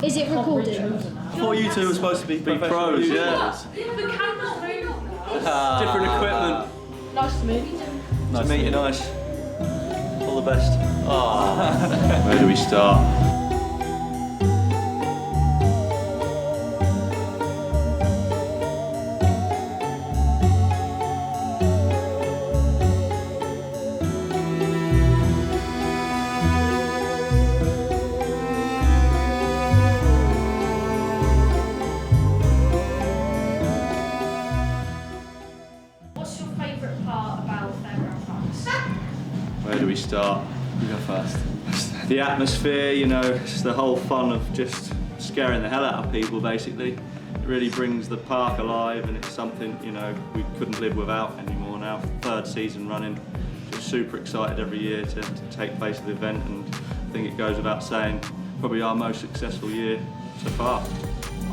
Is it recording? I thought you two were supposed to be pros, yeah. Different equipment. Nice to meet you. Nice to meet you, nice. All the best. Oh. Where do we start? Where do we start? You go first. The atmosphere, you know, it's the whole fun of just scaring the hell out of people, basically. It really brings the park alive, and it's something, you know, we couldn't live without anymore now. Third season running. Just super excited every year to take place at the event, and I think it goes without saying, probably our most successful year so far.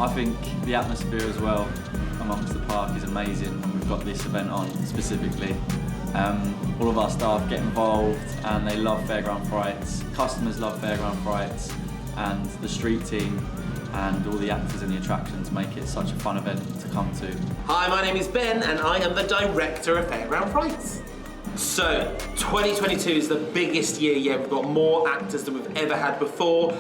I think the atmosphere as well amongst the park is amazing when we've got this event on specifically. All of our staff get involved and they love Fairground Frights. Customers love Fairground Frights, and the street team and all the actors and the attractions make it such a fun event to come to. Hi, my name is Ben and I am the director of Fairground Frights. So, 2022 is the biggest year yet. We've got more actors than we've ever had before.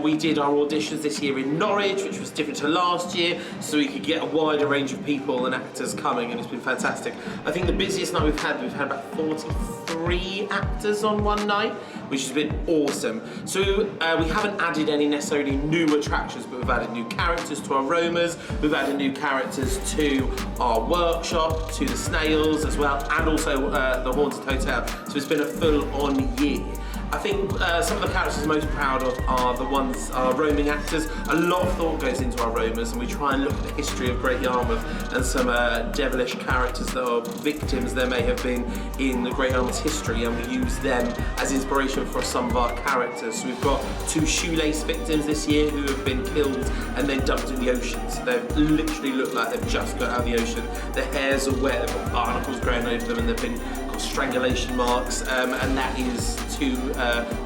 We did our auditions this year in Norwich, which was different to last year, so we could get a wider range of people and actors coming, and it's been fantastic. I think the busiest night we've had about 43 actors on one night, which has been awesome. So we haven't added any necessarily new attractions, but we've added new characters to our Romas, we've added new characters to our workshop, to the Snails as well, and also the Haunted Hotel. So it's been a full-on year. I think some of the characters I'm most proud of are the ones, our roaming actors. A lot of thought goes into our Romas, and we try and look at the history of Great Yarmouth and some devilish characters that are victims there may have been in the Great Yarmouth history, and we use them as inspiration for some of our characters. So we've got 2 shoelace victims this year who have been killed and then dumped in the ocean. So they literally look like they've just got out of the ocean. Their hairs are wet, they've got barnacles growing over them, and they've been got strangulation marks, and that is 2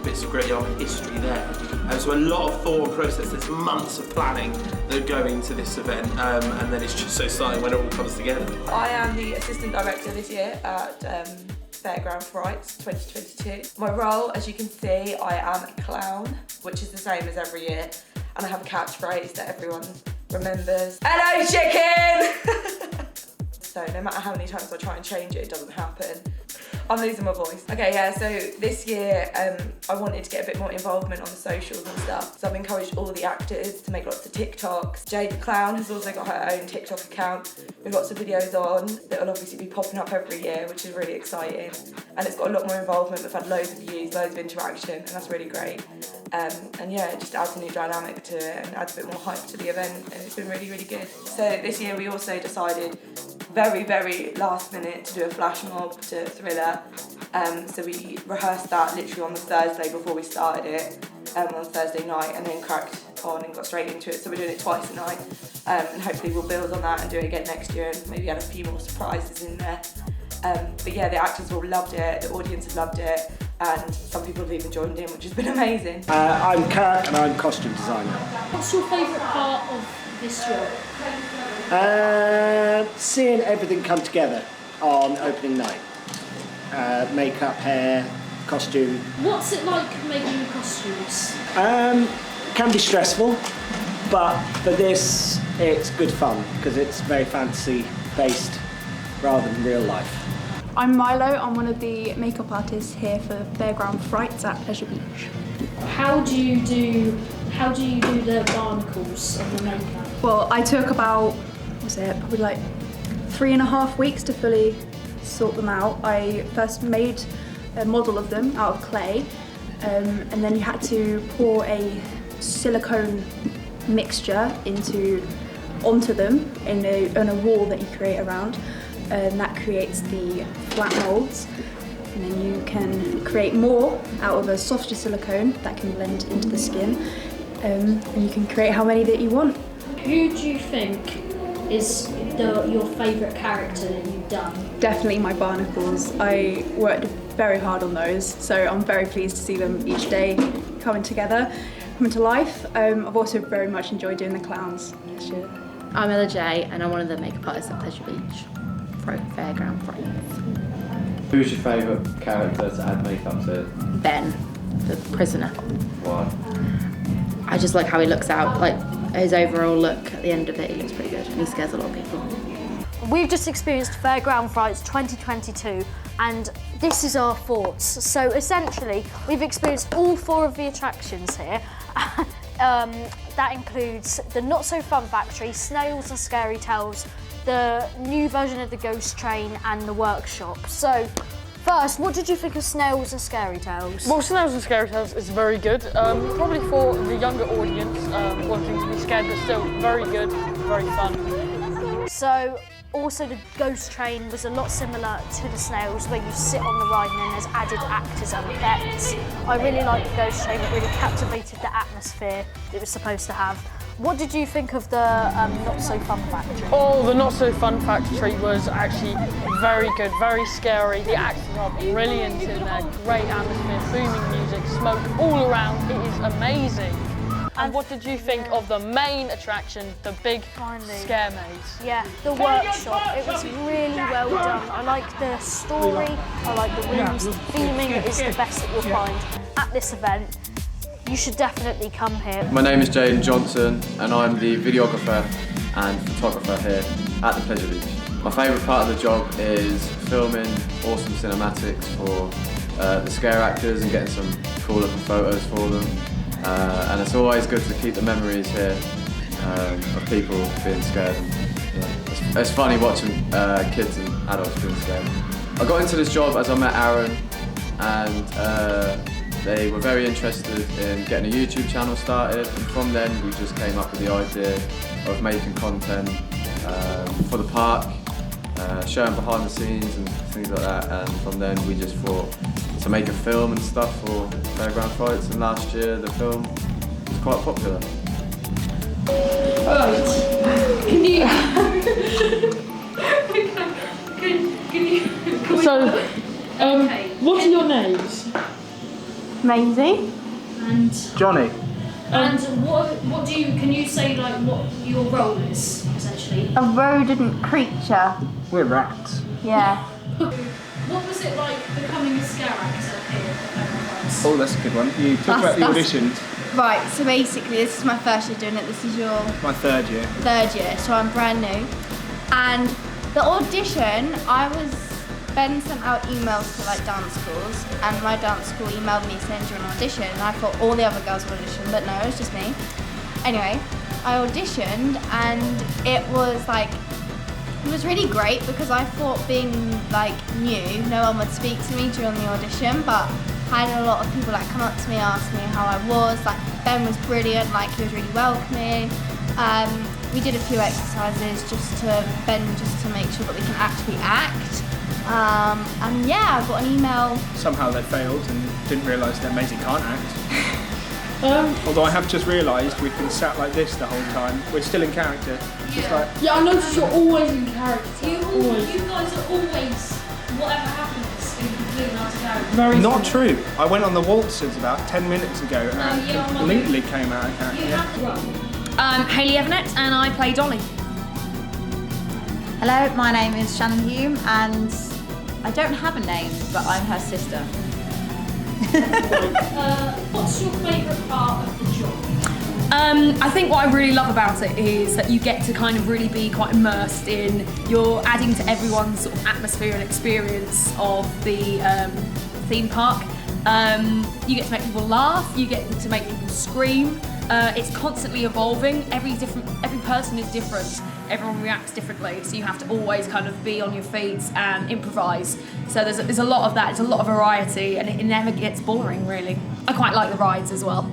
bits of Great Yarmouth history there. So a lot of thought and process, there's months of planning that go into this event, and then it's just so exciting when it all comes together. I am the assistant director this year at Fairground Frights 2022. My role, as you can see, I am a clown, which is the same as every year, and I have a catchphrase that everyone remembers. Hello, chicken! So no matter how many times I try and change it, it doesn't happen. I'm losing my voice. Okay, yeah, so this year I wanted to get a bit more involvement on the socials and stuff. So I've encouraged all the actors to make lots of TikToks. Jade the Clown has also got her own TikTok account with lots of videos on that will obviously be popping up every year, which is really exciting. And it's got a lot more involvement. We've had loads of views, loads of interaction, and that's really great. And yeah, it just adds a new dynamic to it and adds a bit more hype to the event, and it's been really, really good. So this year we also decided very, very last minute to do a flash mob to Thriller. So we rehearsed that literally on the Thursday before we started it, on Thursday night, and then cracked on and got straight into it. So we're doing it twice a night, and hopefully we'll build on that and do it again next year, and maybe add a few more surprises in there. But yeah, the actors all loved it, the audience have loved it, and some people have even joined in, which has been amazing. I'm Kirk and I'm costume designer. What's your favourite part of this job? Seeing everything come together on opening night. Makeup, hair, costume. What's it like making costumes? Can be stressful, but for this it's good fun because it's very fantasy based rather than real life. I'm Milo, I'm one of the makeup artists here for Fairground Frights at Pleasure Beach. How do you do the barnacles of the makeup? Well, I took about, probably like 3.5 weeks to fully sort them out. I first made a model of them out of clay, and then you had to pour a silicone mixture onto them in a wall that you create around, and that creates the flat molds. And then you can create more out of a softer silicone that can blend into the skin, and you can create how many that you want. Who do you think is your favourite character that you've done? Definitely my barnacles. I worked very hard on those, so I'm very pleased to see them each day coming together. coming to life. I've also very much enjoyed doing the clowns this year. I'm Ella J and I'm one of the makeup artists at Pleasure Beach, Fairground Frights. Who's your favourite character to add makeup to? Ben, the prisoner. Why? I just like how he looks out, like his overall look at the end of it, he looks pretty good and he scares a lot of people. We've just experienced Fairground Frights 2022 and this is our thoughts. So essentially, we've experienced all 4 of the attractions here. That includes the Not So Fun Factory, Snails and Scary Tales, the new version of the Ghost Train and the workshop. So, first, what did you think of Snails and Scary Tales? Well, Snails and Scary Tales is very good. Probably for the younger audience, wanting to be scared, but still very good, very fun. So, also the Ghost Train was a lot similar to the Snails, where you sit on the ride and then there's added actors and effects. I really liked the Ghost Train, it really captivated the atmosphere it was supposed to have. What did you think of the Not So Fun Factory? Oh, the Not So Fun Factory was actually very good, very scary. The actors are brilliant in there, great atmosphere, booming music, smoke all around. It is amazing. And what did you think of the main attraction, the big scare maze? Yeah, the workshop. It was really well done. I like the story, I like the rooms, the theming is the best that you'll find at this event. You should definitely come here. My name is Jaden Johnson and I'm the videographer and photographer here at the Pleasure Beach. My favourite part of the job is filming awesome cinematics for the scare actors and getting some cool looking photos for them. And it's always good to keep the memories here of people being scared. And, yeah, it's funny watching kids and adults being scared. I got into this job as I met Aaron and they were very interested in getting a YouTube channel started, and from then we just came up with the idea of making content for the park, showing behind the scenes and things like that, and from then we just thought to make a film and stuff for Fairground Frights, and last year the film was quite popular. Can you... So, Okay. what are your names? Maisie. And Johnny. and what do you, can you say like what your role is, essentially? A rodent creature. We're rats. Yeah. What was it like becoming a scare actor here at Fairground Frights? Oh, that's a good one. You talk about the auditions. Right, so basically this is my first year doing it, this is your My 3rd year. 3rd year, so I'm brand new. And the audition, Ben sent out emails to like dance schools, and my dance school emailed me saying do you want an audition, and I thought all the other girls would audition, but no, it was just me. Anyway, I auditioned and it was really great because I thought being like new, no one would speak to me during the audition, but I had a lot of people like come up to me, ask me how I was. Like Ben was brilliant, like he was really welcoming. We did a few exercises just to make sure that we can actually act. And yeah, I got an email. Somehow they failed and didn't realise that Maisie can't act. Although I have just realised we've been sat like this the whole time. We're still in character. Just like, Yeah, I noticed you're always in character. You guys are always, whatever happens, in completely out of character. Very not true. I went on the waltzers about 10 minutes ago and you're not. completely came out of character. You Yeah. have to I'm Hayley Everett and I play Dolly. Hello, my name is Shannon Hume and I don't have a name, but I'm her sister. What's your favourite part of the job? I think what I really love about it is that you get to kind of really be quite immersed in, you're adding to everyone's sort of atmosphere and experience of the theme park. You get to make people laugh, you get to make people scream. It's constantly evolving, every person is different, everyone reacts differently, so you have to always kind of be on your feet and improvise. So there's a lot of that, there's a lot of variety, and it never gets boring really. I quite like the rides as well.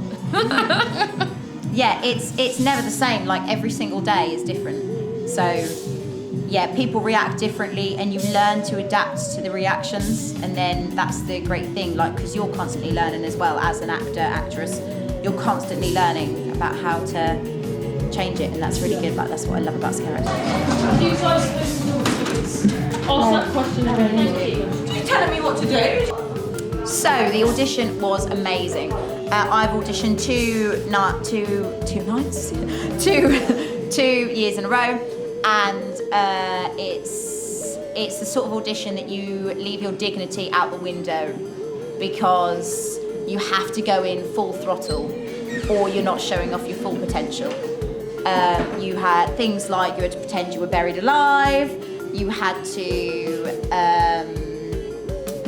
Yeah, it's never the same, like every single day is different. So yeah, people react differently and you learn to adapt to the reactions, and then that's the great thing, like, because you're constantly learning as well as an actor, actress. You're constantly learning about how to change it, and that's really good. Like, that's what I love about scare acting. Do you guys listen to your kids? Ask that question again. You're telling me what to do? So the audition was amazing. I've auditioned two years in a row, and it's the sort of audition that you leave your dignity out the window because you have to go in full throttle or you're not showing off your full potential. You had things like you had to pretend you were buried alive, you had to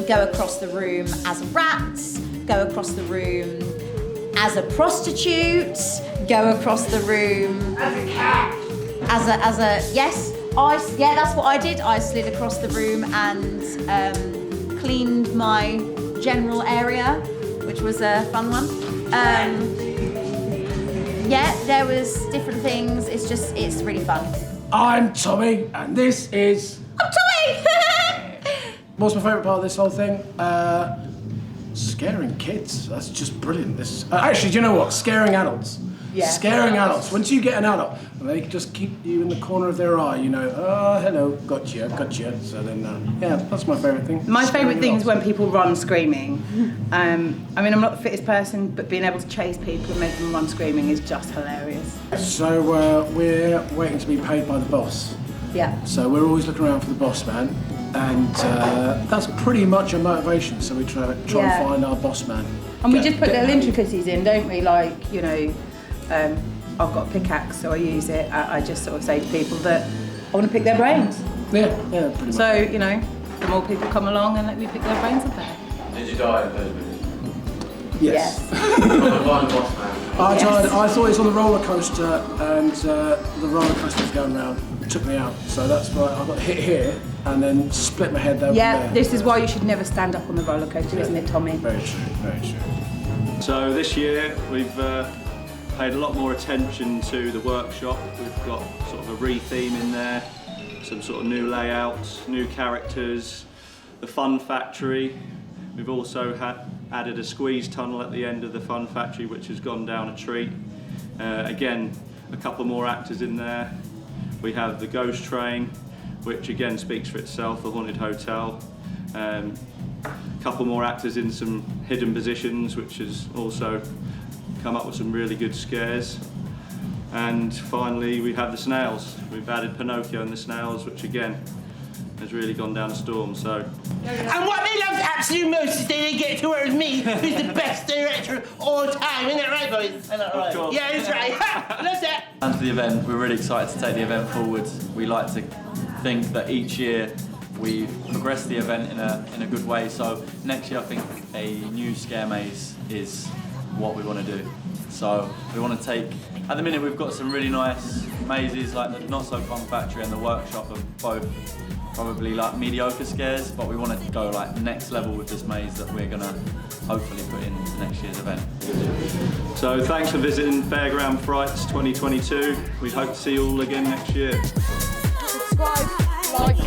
go across the room as a rat, go across the room as a prostitute, go across the room as a cat. Yes, that's what I did. I slid across the room and cleaned my general area, which was a fun one. Yeah, there was different things. It's really fun. I'm Tommy, and this is... I'm Tommy! What's my favourite part of this whole thing? Scaring kids. That's just brilliant. Actually, do you know what? Scaring adults. Yeah. Scaring adults. Once you get an adult, and they can just keep you in the corner of their eye, you know, oh, hello, gotcha. So then, yeah, that's my favourite thing. My favourite thing adults. is when people run screaming. I mean, I'm not the fittest person, but being able to chase people and make them run screaming is just hilarious. So we're waiting to be paid by the boss. Yeah. So we're always looking around for the boss man, and that's pretty much a motivation. So we try and find our boss man. And we just put little intricacies in, don't we? Like, you know, I've got a pickaxe, so I use it. I just sort of say to people that I want to pick their brains. Yeah, pretty much. So, you know, the more people come along and let me pick their brains up there. Did you die in those minutes? Yes. I thought it was on the roller coaster, and the roller coaster was going round. It took me out, so that's why I got hit here and then split my head there. Yeah, this is why you should never stand up on the roller coaster, isn't it, Tommy? Very true, very true. So this year we've paid a lot more attention to the workshop. We've got sort of a re-theme in there, some sort of new layouts, new characters, the fun factory. We've also added a squeeze tunnel at the end of the fun factory, which has gone down a treat. Again, a couple more actors in there. We have the ghost train, which again speaks for itself, the haunted hotel. A couple more actors in some hidden positions, which has also come up with some really good scares. And finally, we have the snails. We've added Pinocchio and the snails, which again has really gone down a storm. So. And what they love absolute most is they get to work with me, who's the best director of all time. Isn't that right, boys? Isn't that right? Yeah, that's right. That's it. And for the event, we're really excited to take the event forward. We like to think that each year we've progressed the event in a good way. So next year, I think a new scare maze is what we want to do. So we want to take, at the minute we've got some really nice mazes like the Not So Fun Factory and the workshop of both probably like mediocre scares, but we want to go like next level with this maze that we're going to hopefully put into next year's event. So thanks for visiting Fairground Frights 2022. We hope to see you all again next year. Subscribe, like,